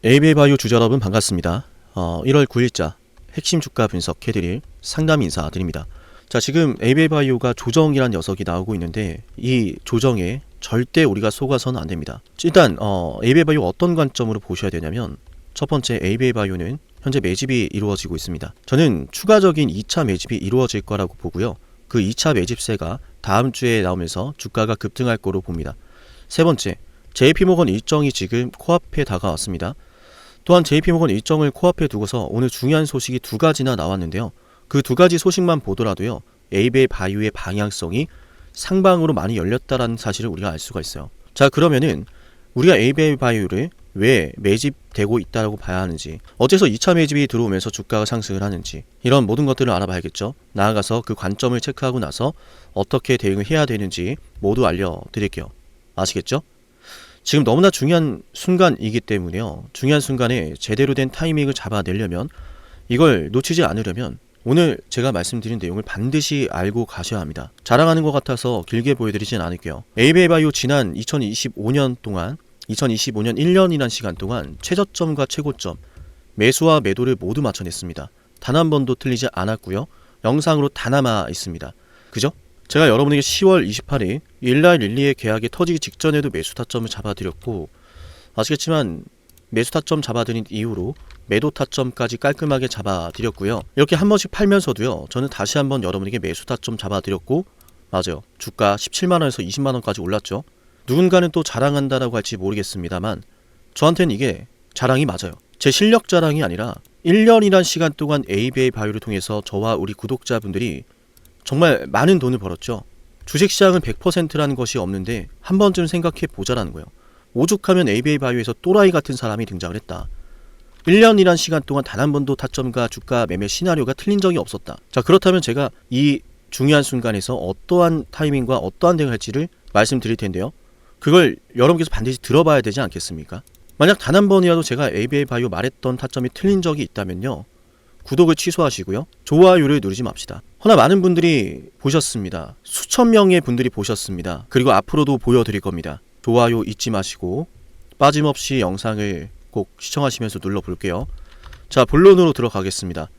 ABA바이오 주주 여러분 반갑습니다. 1월 9일자 핵심 주가 분석해드릴 상담 인사드립니다. 자, 지금 ABA바이오가 조정이란 녀석이 나오고 있는데 이 조정에 절대 우리가 속아서는 안 됩니다. 일단 ABA바이오 어떤 관점으로 보셔야 되냐면, 첫 번째, ABA바이오는 현재 매집이 이루어지고 있습니다. 저는 추가적인 2차 매집이 이루어질 거라고 보고요. 그 2차 매집세가 다음 주에 나오면서 주가가 급등할 거로 봅니다. 세 번째, JP모건 일정이 지금 코앞에 다가왔습니다. 또한 JP모건 일정을 코앞에 두고서 오늘 중요한 소식이 두 가지나 나왔는데요. 그 두 가지 소식만 보더라도요, ABA바이오의 방향성이 상방으로 많이 열렸다라는 사실을 우리가 알 수가 있어요. 자, 그러면은 우리가 ABA바이오를 왜 매집되고 있다고 봐야 하는지, 어째서 2차 매집이 들어오면서 주가가 상승을 하는지, 이런 모든 것들을 알아봐야겠죠. 나아가서 그 관점을 체크하고 나서 어떻게 대응을 해야 되는지 모두 알려드릴게요. 아시겠죠? 지금 너무나 중요한 순간이기 때문에요. 중요한 순간에 제대로 된 타이밍을 잡아내려면, 이걸 놓치지 않으려면 오늘 제가 말씀드린 내용을 반드시 알고 가셔야 합니다. 자랑하는 것 같아서 길게 보여드리진 않을게요. ABA바이오 지난 2025년 동안, 2025년 1년이란 시간 동안 최저점과 최고점, 매수와 매도를 모두 맞춰냈습니다. 단 한 번도 틀리지 않았고요. 영상으로 다 남아 있습니다. 그죠? 제가 여러분에게 10월 28일 일라이 릴리의 계약이 터지기 직전에도 매수 타점을 잡아드렸고, 아시겠지만 매수 타점 잡아드린 이후로 매도 타점까지 깔끔하게 잡아드렸고요. 이렇게 한 번씩 팔면서도요, 저는 다시 한번 여러분에게 매수 타점 잡아드렸고, 맞아요, 주가 17만원에서 20만원까지 올랐죠. 누군가는 또 자랑한다라고 할지 모르겠습니다만 저한테는 이게 자랑이 맞아요. 제 실력 자랑이 아니라 1년이란 시간 동안 ABA바이오를 통해서 저와 우리 구독자분들이 정말 많은 돈을 벌었죠. 주식시장은 100%라는 것이 없는데 한 번쯤 생각해 보자라는 거예요. 오죽하면 ABA바이오에서 또라이 같은 사람이 등장을 했다. 1년이란 시간 동안 단 한 번도 타점과 주가 매매 시나리오가 틀린 적이 없었다. 자, 그렇다면 제가 이 중요한 순간에서 어떠한 타이밍과 어떠한 대응을 할지를 말씀드릴 텐데요. 그걸 여러분께서 반드시 들어봐야 되지 않겠습니까? 만약 단 한 번이라도 제가 ABA바이오 말했던 타점이 틀린 적이 있다면요, 구독을 취소하시고요, 좋아요를 누르지 맙시다. 허나 많은 분들이 보셨습니다. 수천 명의 분들이 보셨습니다. 그리고 앞으로도 보여드릴 겁니다. 좋아요 잊지 마시고 빠짐없이 영상을 꼭 시청하시면서 눌러볼게요. 자, 본론으로 들어가겠습니다.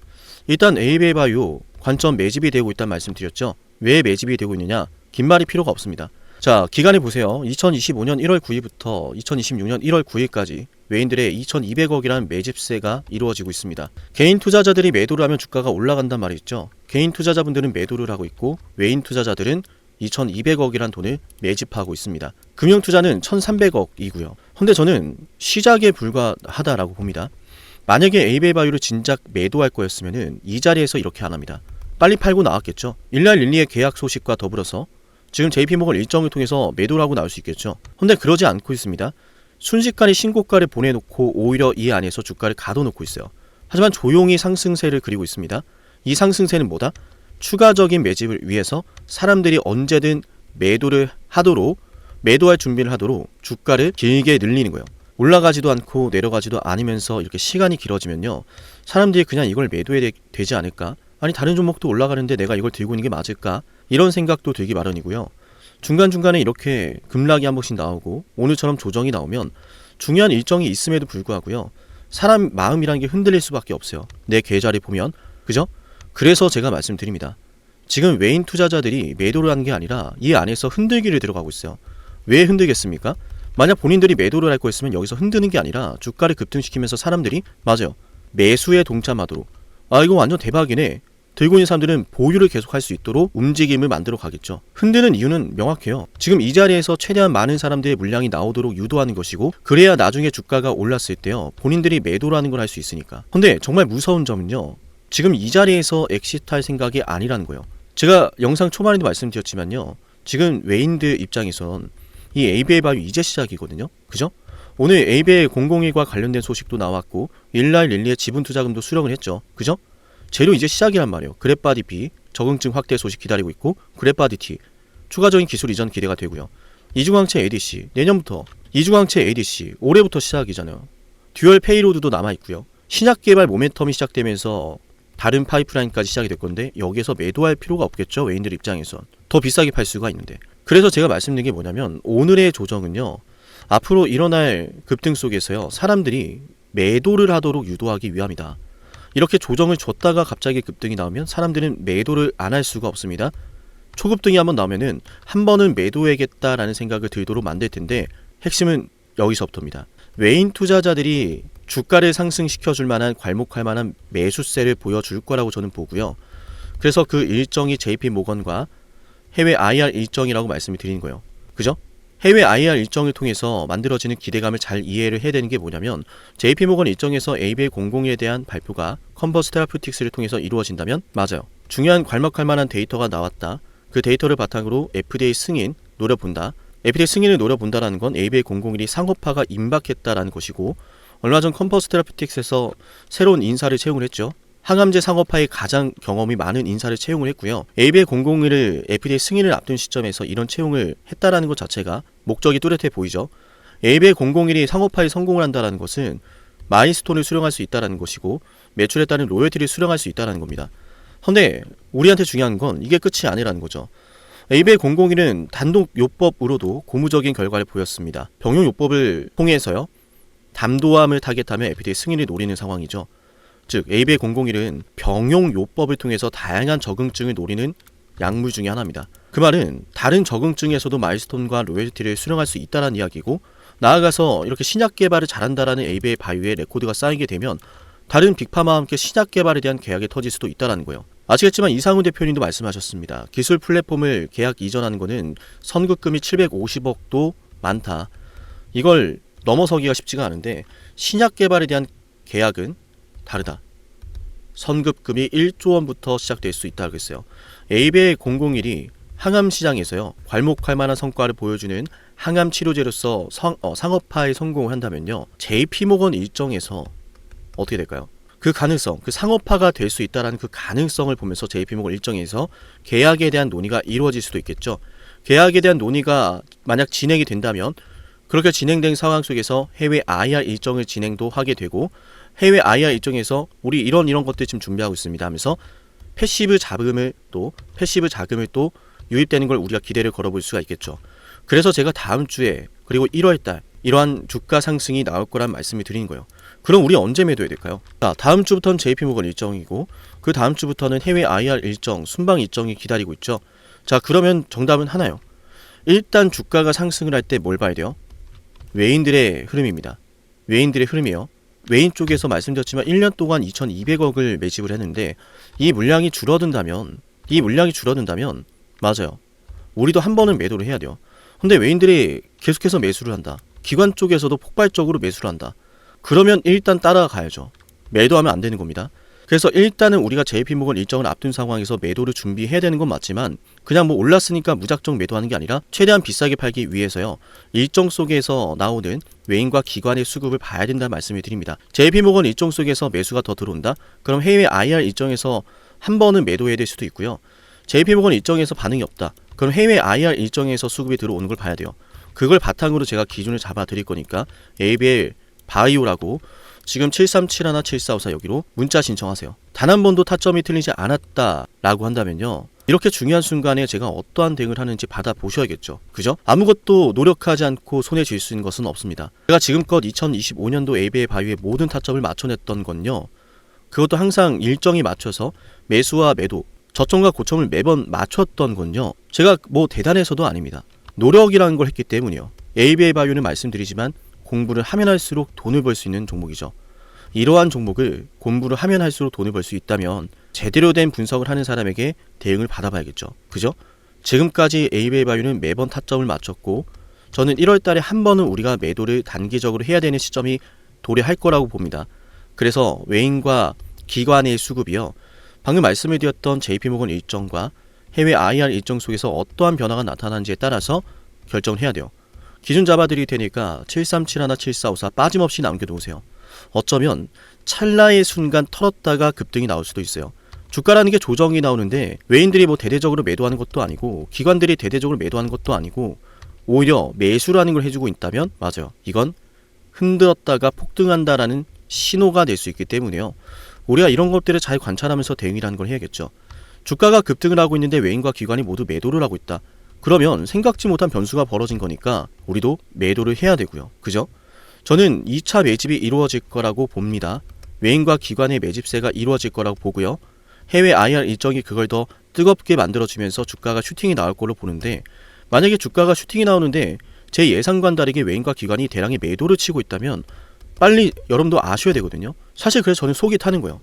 일단 ABA바이오 관점 매집이 되고 있다는 말씀드렸죠. 왜 매집이 되고 있느냐? 긴 말이 필요가 없습니다. 자, 기간에 보세요. 2025년 1월 9일부터 2026년 1월 9일까지 외인들의 2200억이라는 매집세가 이루어지고 있습니다. 개인 투자자들이 매도를 하면 주가가 올라간단 말이 있죠. 개인 투자자분들은 매도를 하고 있고, 외인 투자자들은 2200억이란 돈을 매집하고 있습니다. 금융투자는 1300억이고요. 근데 저는 시작에 불과하다라고 봅니다. 만약에 ABA바이오를 진작 매도할 거였으면 이 자리에서 이렇게 안 합니다. 빨리 팔고 나왔겠죠. 일라이 릴리의 계약 소식과 더불어서 지금 JP모건 일정을 통해서 매도를 하고 나올 수 있겠죠. 근데 그러지 않고 있습니다. 순식간에 신고가를 보내놓고 오히려 이 안에서 주가를 가둬놓고 있어요. 하지만 조용히 상승세를 그리고 있습니다. 이 상승세는 뭐다? 추가적인 매집을 위해서 사람들이 언제든 매도를 하도록, 매도할 준비를 하도록 주가를 길게 늘리는 거예요. 올라가지도 않고 내려가지도 않으면서 이렇게 시간이 길어지면요, 사람들이 그냥 이걸 매도해야 되지 않을까? 아니, 다른 종목도 올라가는데 내가 이걸 들고 있는 게 맞을까? 이런 생각도 들기 마련이고요. 중간중간에 이렇게 급락이 한 번씩 나오고 오늘처럼 조정이 나오면 중요한 일정이 있음에도 불구하고요, 사람 마음이라는 게 흔들릴 수밖에 없어요. 내 계좌를 보면. 그죠? 그래서 제가 말씀드립니다. 지금 외인 투자자들이 매도를 하는 게 아니라 이 안에서 흔들기를 들어가고 있어요. 왜 흔들겠습니까? 만약 본인들이 매도를 할 거였으면 여기서 흔드는 게 아니라 주가를 급등시키면서 사람들이, 맞아요, 매수에 동참하도록, 아 이거 완전 대박이네, 들고 있는 사람들은 보유를 계속할 수 있도록 움직임을 만들어 가겠죠. 흔드는 이유는 명확해요. 지금 이 자리에서 최대한 많은 사람들의 물량이 나오도록 유도하는 것이고, 그래야 나중에 주가가 올랐을 때요, 본인들이 매도라는 걸 할 수 있으니까. 근데 정말 무서운 점은요, 지금 이 자리에서 엑시트할 생각이 아니라는 거예요. 제가 영상 초반에도 말씀드렸지만요, 지금 외인들 입장에선 이 ABA바이오 이제 시작이거든요. 그죠? 오늘 ABA001과 관련된 소식도 나왔고, 일라이 릴리의 지분 투자금도 수령을 했죠. 그죠? 재료 이제 시작이란 말이에요. 그래프바디 B 적응증 확대 소식 기다리고 있고, 그래프바디 T 추가적인 기술 이전 기대가 되고요. 이중항체 ADC 내년부터, 이중항체 ADC 올해부터 시작이잖아요. 듀얼 페이로드도 남아있고요. 신약 개발 모멘텀이 시작되면서 다른 파이프라인까지 시작이 될 건데, 여기에서 매도할 필요가 없겠죠. 외인들 입장에선 더 비싸게 팔 수가 있는데. 그래서 제가 말씀드린 게 뭐냐면, 오늘의 조정은요, 앞으로 일어날 급등 속에서요, 사람들이 매도를 하도록 유도하기 위함이다. 이렇게 조정을 줬다가 갑자기 급등이 나오면 사람들은 매도를 안 할 수가 없습니다. 초급등이 한번 나오면은 한 번은 매도해야겠다라는 생각을 들도록 만들 텐데 핵심은 여기서부터입니다. 외인 투자자들이 주가를 상승시켜줄 만한 괄목할 만한 매수세를 보여줄 거라고 저는 보고요. 그래서 그 일정이 JP 모건과 해외 IR 일정이라고 말씀을 드리는 거예요. 그죠? 해외 IR 일정을 통해서 만들어지는 기대감을 잘 이해를 해야 되는 게 뭐냐면 JP 모건 일정에서 ABA001에 대한 발표가 컨버스 테라퓨틱스를 통해서 이루어진다면 맞아요. 중요한 괄목할 만한 데이터가 나왔다. 그 데이터를 바탕으로 FDA 승인 노려본다. FDA 승인을 노려본다라는 건 ABA001이 상업화가 임박했다라는 것이고 얼마 전 컨버스 테라퓨틱스에서 새로운 인사를 채용을 했죠. 항암제 상업화에 가장 경험이 많은 인사를 채용을 했고요. ABA001을 FDA 승인을 앞둔 시점에서 이런 채용을 했다라는 것 자체가 목적이 뚜렷해 보이죠. ABA001이 상업화에 성공을 한다는 것은 마일스톤을 수령할 수 있다는 것이고 매출에 따른 로열티를 수령할 수 있다는 겁니다. 그런데 우리한테 중요한 건 이게 끝이 아니라는 거죠. ABA001은 단독 요법으로도 고무적인 결과를 보였습니다. 병용 요법을 통해서요. 담도암을 타겟하며 FDA 승인을 노리는 상황이죠. 즉 ABA001은 병용 요법을 통해서 다양한 적응증을 노리는 약물 중에 하나입니다. 그 말은 다른 적응증에서도 마일스톤과 로열티를 수령할 수 있다는 이야기고 나아가서 이렇게 신약 개발을 잘한다라는 ABA 바이오의 레코드가 쌓이게 되면 다른 빅파마와 함께 신약 개발에 대한 계약이 터질 수도 있다는 거예요. 아시겠지만 이상훈 대표님도 말씀하셨습니다. 기술 플랫폼을 계약 이전하는 거는 선급금이 750억도 많다. 이걸 넘어서기가 쉽지가 않은데 신약 개발에 대한 계약은 다르다. 선급금이 1조 원부터 시작될 수 있다고 했어요. ABA001이 항암 시장에서요. 괄목할 만한 성과를 보여주는 항암 치료제로서 상업화에 성공을 한다면요. JP모건 일정에서 어떻게 될까요? 그 가능성, 그 상업화가 될 수 있다는 그 가능성을 보면서 JP모건 일정에서 계약에 대한 논의가 이루어질 수도 있겠죠. 계약에 대한 논의가 만약 진행이 된다면 그렇게 진행된 상황 속에서 해외 IR 일정을 진행도 하게 되고 해외 IR 일정에서 우리 이런 것들 지금 준비하고 있습니다 하면서 패시브 자금을 또 유입되는 걸 우리가 기대를 걸어볼 수가 있겠죠. 그래서 제가 다음 주에 그리고 1월달 이러한 주가 상승이 나올 거란 말씀을 드리는 거예요. 그럼 우리 언제 매도해야 될까요? 자, 다음 주부터는 JP모건 일정이고 그 다음 주부터는 해외 IR 일정, 순방 일정이 기다리고 있죠. 자, 그러면 정답은 하나요. 일단 주가가 상승을 할 때 뭘 봐야 돼요? 외인들의 흐름입니다. 외인들의 흐름이요. 외인 쪽에서 말씀드렸지만 1년 동안 2200억을 매집을 했는데 이 물량이 줄어든다면 맞아요. 우리도 한 번은 매도를 해야 돼요. 근데 외인들이 계속해서 매수를 한다. 기관 쪽에서도 폭발적으로 매수를 한다. 그러면 일단 따라가야죠. 매도하면 안 되는 겁니다. 그래서 일단은 우리가 JP모건 일정을 앞둔 상황에서 매도를 준비해야 되는 건 맞지만 그냥 올랐으니까 무작정 매도하는 게 아니라 최대한 비싸게 팔기 위해서요. 일정 속에서 나오는 외인과 기관의 수급을 봐야 된다는 말씀을 드립니다. JP모건 일정 속에서 매수가 더 들어온다? 그럼 해외 IR 일정에서 한 번은 매도해야 될 수도 있고요. JP모건 일정에서 반응이 없다. 그럼 해외 IR 일정에서 수급이 들어오는 걸 봐야 돼요. 그걸 바탕으로 제가 기준을 잡아 드릴 거니까 ABL 바이오라고 지금 7371-7454 여기로 문자 신청하세요. 단 한 번도 타점이 틀리지 않았다라고 한다면요. 이렇게 중요한 순간에 제가 어떠한 대응을 하는지 받아보셔야겠죠. 그죠? 아무것도 노력하지 않고 손에 쥘 수 있는 것은 없습니다. 제가 지금껏 2025년도 ABA 바이오의 모든 타점을 맞춰냈던 건요. 그것도 항상 일정에 맞춰서 매수와 매도, 저점과 고점을 매번 맞췄던 건요. 제가 대단해서도 아닙니다. 노력이라는 걸 했기 때문이요. ABA 바이오는 말씀드리지만 공부를 하면 할수록 돈을 벌 수 있는 종목이죠. 이러한 종목을 공부를 하면 할수록 돈을 벌 수 있다면 제대로 된 분석을 하는 사람에게 대응을 받아봐야겠죠. 그죠? 지금까지 ABA 바이오는 매번 타점을 맞췄고 저는 1월 달에 한 번은 우리가 매도를 단기적으로 해야 되는 시점이 도래할 거라고 봅니다. 그래서 외인과 기관의 수급이요. 방금 말씀을 드렸던 JP모건 일정과 해외 IR 일정 속에서 어떠한 변화가 나타나는지에 따라서 결정을 해야 돼요. 기준 잡아드릴 테니까 7371-7454 빠짐없이 남겨놓으세요. 어쩌면 찰나의 순간 털었다가 급등이 나올 수도 있어요. 주가라는 게 조정이 나오는데 외인들이 대대적으로 매도하는 것도 아니고 기관들이 대대적으로 매도하는 것도 아니고 오히려 매수라는 걸 해주고 있다면 맞아요. 이건 흔들었다가 폭등한다라는 신호가 될 수 있기 때문에요. 우리가 이런 것들을 잘 관찰하면서 대응이라는 걸 해야겠죠. 주가가 급등을 하고 있는데 외인과 기관이 모두 매도를 하고 있다. 그러면 생각지 못한 변수가 벌어진 거니까 우리도 매도를 해야 되고요. 그죠? 저는 2차 매집이 이루어질 거라고 봅니다. 외인과 기관의 매집세가 이루어질 거라고 보고요. 해외 IR 일정이 그걸 더 뜨겁게 만들어주면서 주가가 슈팅이 나올 걸로 보는데, 만약에 주가가 슈팅이 나오는데 제 예상과는 다르게 외인과 기관이 대량의 매도를 치고 있다면 빨리 여러분도 아셔야 되거든요. 사실 그래서 저는 속이 타는 거예요.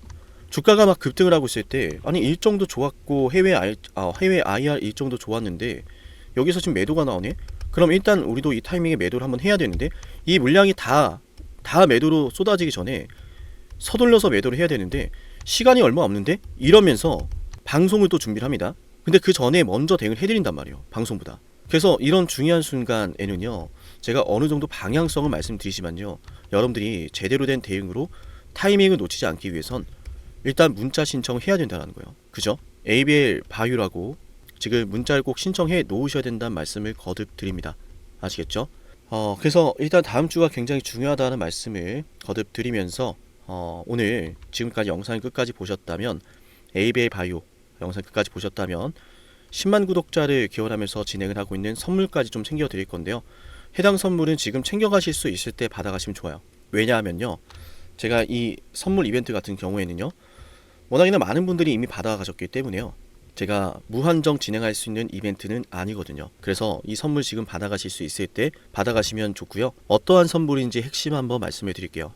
주가가 막 급등을 하고 있을 때, 아니 일정도 좋았고 해외 IR 일정도 좋았는데 여기서 지금 매도가 나오네? 그럼 일단 우리도 이 타이밍에 매도를 한번 해야 되는데, 이 물량이 다 매도로 쏟아지기 전에 서둘러서 매도를 해야 되는데 시간이 얼마 없는데? 이러면서 방송을 또 준비를 합니다. 근데 그 전에 먼저 대응을 해드린단 말이에요, 방송보다. 그래서 이런 중요한 순간에는요, 제가 어느 정도 방향성을 말씀드리지만요, 여러분들이 제대로 된 대응으로 타이밍을 놓치지 않기 위해선 일단 문자 신청해야 된다는 거예요. 그죠? ABL 바이오라고 지금 문자를 꼭 신청해 놓으셔야 된다는 말씀을 거듭 드립니다. 아시겠죠? 그래서 일단 다음 주가 굉장히 중요하다는 말씀을 거듭 드리면서 오늘 지금까지 영상을 끝까지 보셨다면, ABL 바이오 영상 끝까지 보셨다면 10만 구독자를 기원하면서 진행을 하고 있는 선물까지 좀 챙겨 드릴 건데요. 해당 선물은 지금 챙겨 가실 수 있을 때 받아가시면 좋아요. 왜냐하면요, 제가 이 선물 이벤트 같은 경우에는요, 워낙에나 많은 분들이 이미 받아가셨기 때문에요, 제가 무한정 진행할 수 있는 이벤트는 아니거든요. 그래서 이 선물 지금 받아가실 수 있을 때 받아가시면 좋고요. 어떠한 선물인지 핵심 한번 말씀해 드릴게요.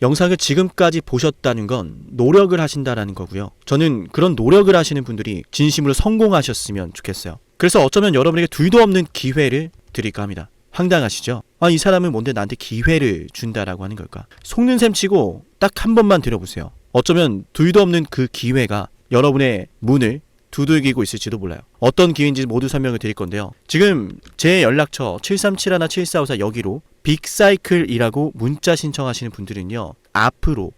영상을 지금까지 보셨다는 건 노력을 하신다라는 거고요. 저는 그런 노력을 하시는 분들이 진심으로 성공하셨으면 좋겠어요. 그래서 어쩌면 여러분에게 둘도 없는 기회를 드릴까 합니다. 황당하시죠? 이 사람은 뭔데 나한테 기회를 준다라고 하는 걸까? 속는 셈 치고 딱 한 번만 들어보세요. 어쩌면 둘도 없는 그 기회가 여러분의 문을 두들기고 있을지도 몰라요. 어떤 기회인지 모두 설명을 드릴 건데요. 지금 제 연락처 737-7454 여기로 빅사이클이라고 문자 신청하시는 분들은요, 앞으로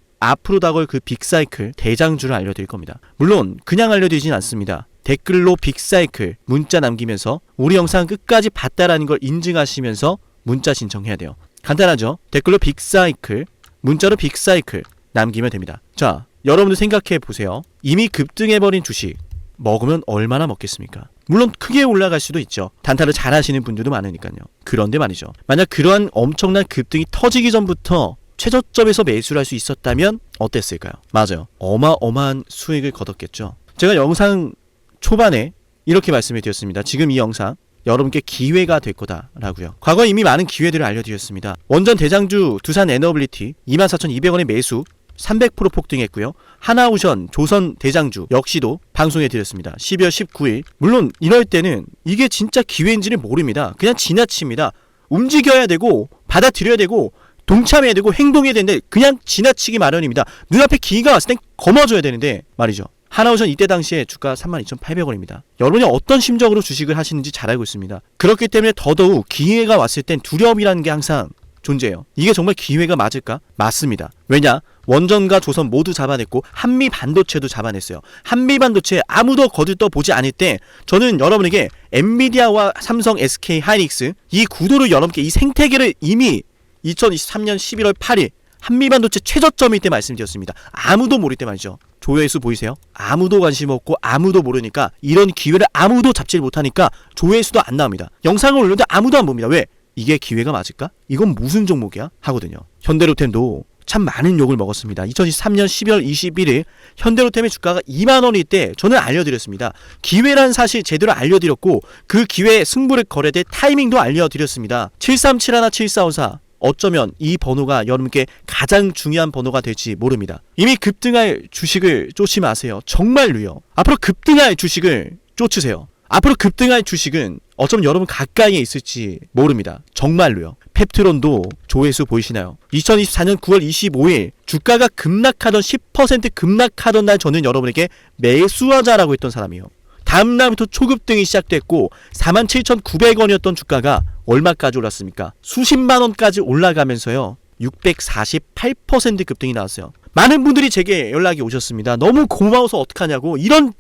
다가올 그 빅사이클 대장주를 알려드릴 겁니다. 물론 그냥 알려드리진 않습니다. 댓글로 빅사이클 문자 남기면서 우리 영상 끝까지 봤다라는 걸 인증하시면서 문자 신청해야 돼요. 간단하죠? 댓글로 빅사이클, 문자로 빅사이클 남기면 됩니다. 자, 여러분들 생각해 보세요. 이미 급등해버린 주식 먹으면 얼마나 먹겠습니까? 물론 크게 올라갈 수도 있죠. 단타를 잘 하시는 분들도 많으니까요. 그런데 말이죠, 만약 그러한 엄청난 급등이 터지기 전부터 최저점에서 매수를 할 수 있었다면 어땠을까요? 맞아요, 어마어마한 수익을 거뒀겠죠. 제가 영상 초반에 이렇게 말씀을 드렸습니다. 지금 이 영상 여러분께 기회가 될 거다라고요. 과거에 이미 많은 기회들을 알려드렸습니다. 원전 대장주 두산 에너빌리티 24,200원의 매수 300% 폭등했고요. 하나오션 조선 대장주 역시도 방송해 드렸습니다. 12월 19일. 물론 이럴 때는 이게 진짜 기회인지는 모릅니다. 그냥 지나칩니다. 움직여야 되고 받아들여야 되고 동참해야 되고 행동해야 되는데 그냥 지나치기 마련입니다. 눈앞에 기회가 왔을 땐 거머줘야 되는데 말이죠. 하나오션 이때 당시에 주가 32,800원입니다. 여러분이 어떤 심정으로 주식을 하시는지 잘 알고 있습니다. 그렇기 때문에 더더욱 기회가 왔을 땐 두려움이라는 게 항상 존재해요. 이게 정말 기회가 맞을까? 맞습니다. 왜냐? 원전과 조선 모두 잡아냈고 한미 반도체도 잡아냈어요. 한미 반도체 아무도 거들떠 보지 않을 때 저는 여러분에게 엔비디아와 삼성, SK 하이닉스 이 구도를 여러분께 이 생태계를 이미 2023년 11월 8일 한미 반도체 최저점일 때 말씀드렸습니다. 아무도 모를 때 말이죠. 조회수 보이세요? 아무도 관심 없고 아무도 모르니까, 이런 기회를 아무도 잡지 못하니까 조회수도 안 나옵니다. 영상을 올렸는데 아무도 안 봅니다. 왜? 이게 기회가 맞을까? 이건 무슨 종목이야? 하거든요. 현대로템도 참 많은 욕을 먹었습니다. 2023년 12월 21일 현대로템의 주가가 2만원일 때 저는 알려드렸습니다. 기회란 사실 제대로 알려드렸고 그 기회에 승부를 걸어야 될 타이밍도 알려드렸습니다. 7371-7454 어쩌면 이 번호가 여러분께 가장 중요한 번호가 될지 모릅니다. 이미 급등할 주식을 쫓지 마세요. 정말로요. 앞으로 급등할 주식을 쫓으세요. 앞으로 급등할 주식은 어쩌면 여러분 가까이에 있을지 모릅니다. 정말로요. 펩트론도 조회수 보이시나요? 2024년 9월 25일 주가가 급락하던 10% 급락하던 날 저는 여러분에게 매수하자라고 했던 사람이에요. 다음 날부터 초급등이 시작됐고 47,900원이었던 주가가 얼마까지 올랐습니까? 수십만 원까지 올라가면서요. 648% 급등이 나왔어요. 많은 분들이 제게 연락이 오셨습니다. 너무 고마워서 어떡하냐고, 이런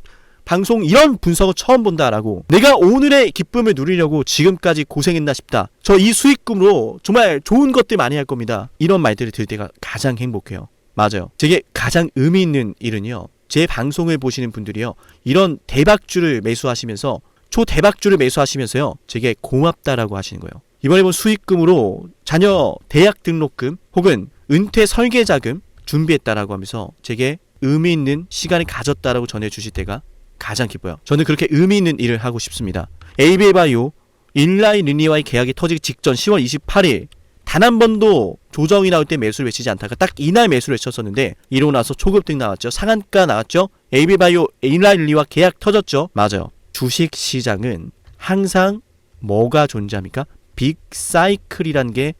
방송 이런 분석을 처음 본다라고, 내가 오늘의 기쁨을 누리려고 지금까지 고생했나 싶다, 저 이 수익금으로 정말 좋은 것들 많이 할 겁니다, 이런 말들을 들을 때가 가장 행복해요. 맞아요. 제게 가장 의미 있는 일은요, 제 방송을 보시는 분들이요, 이런 대박주를 매수하시면서 초대박주를 매수하시면서요 제게 고맙다라고 하시는 거예요. 이번에 본 수익금으로 자녀 대학 등록금 혹은 은퇴 설계자금 준비했다라고 하면서 제게 의미 있는 시간을 가졌다라고 전해주실 때가 가장 기뻐요. 저는 그렇게 의미 있는 일을 하고 싶습니다. 에이비바이오 일라이 르니와의 계약이 터지기 직전 10월 28일 단 한 번도 조정이 나올 때 매수를 외치지 않다가 딱 이날 매수를 외쳤었는데 이러고 나서 초급등 나왔죠. 상한가 나왔죠. 에이비바이오 일라이 르니와 계약 터졌죠. 맞아요. 주식시장은 항상 뭐가 존재합니까? 빅사이클이란 게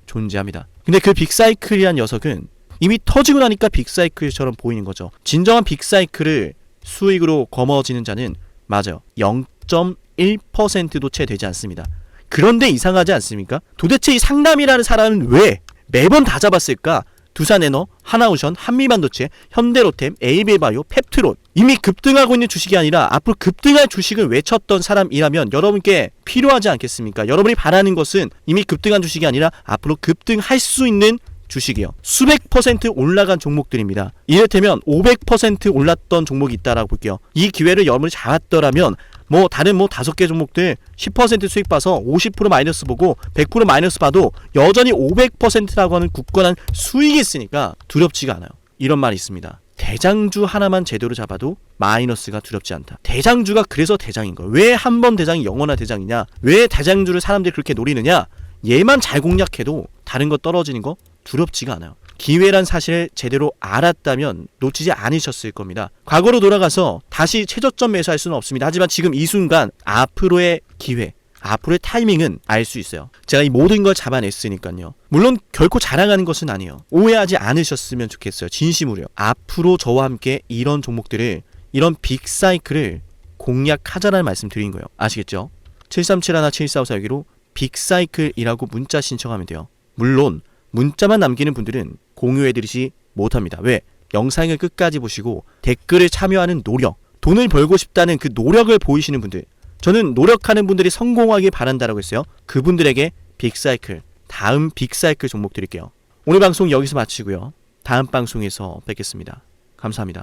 존재합니다. 근데 그 빅사이클이란 녀석은 이미 터지고 나니까 빅사이클처럼 보이는 거죠. 진정한 빅사이클을 수익으로 거머쥐는 자는 맞아요. 0.1%도 채 되지 않습니다. 그런데 이상하지 않습니까? 도대체 이 상남이라는 사람은 왜 매번 다 잡았을까? 두산에너, 하나오션, 한미반도체, 현대로템, 에이비바이오, 펩트론 이미 급등하고 있는 주식이 아니라 앞으로 급등할 주식을 외쳤던 사람이라면 여러분께 필요하지 않겠습니까? 여러분이 바라는 것은 이미 급등한 주식이 아니라 앞으로 급등할 수 있는 주식이요. 수백 퍼센트 올라간 종목들입니다. 이를테면 500% 올랐던 종목이 있다라고 볼게요. 이 기회를 여러분이 잡았더라면 다른 5개 종목들 10% 수익 봐서 50% 마이너스 보고 100% 마이너스 봐도 여전히 500%라고 하는 굳건한 수익이 있으니까 두렵지가 않아요. 이런 말이 있습니다. 대장주 하나만 제대로 잡아도 마이너스가 두렵지 않다. 대장주가 그래서 대장인 거예요. 왜 한 번 대장이 영원한 대장이냐? 왜 대장주를 사람들이 그렇게 노리느냐? 얘만 잘 공략해도 다른 거 떨어지는 거 두렵지가 않아요. 기회란 사실을 제대로 알았다면 놓치지 않으셨을 겁니다. 과거로 돌아가서 다시 최저점 매수할 수는 없습니다. 하지만 지금 이 순간 앞으로의 기회, 앞으로의 타이밍은 알 수 있어요. 제가 이 모든 걸 잡아냈으니까요. 물론 결코 자랑하는 것은 아니에요. 오해하지 않으셨으면 좋겠어요. 진심으로요. 앞으로 저와 함께 이런 종목들을, 이런 빅사이클을 공략하자라는 말씀 드린 거예요. 아시겠죠? 737-17454여기로 빅사이클이라고 문자 신청하면 돼요. 물론 문자만 남기는 분들은 공유해드리지 못합니다. 왜? 영상을 끝까지 보시고 댓글에 참여하는 노력, 돈을 벌고 싶다는 그 노력을 보이시는 분들, 저는 노력하는 분들이 성공하길 바란다라고 했어요. 그분들에게 빅사이클, 다음 빅사이클 종목 드릴게요. 오늘 방송 여기서 마치고요. 다음 방송에서 뵙겠습니다. 감사합니다.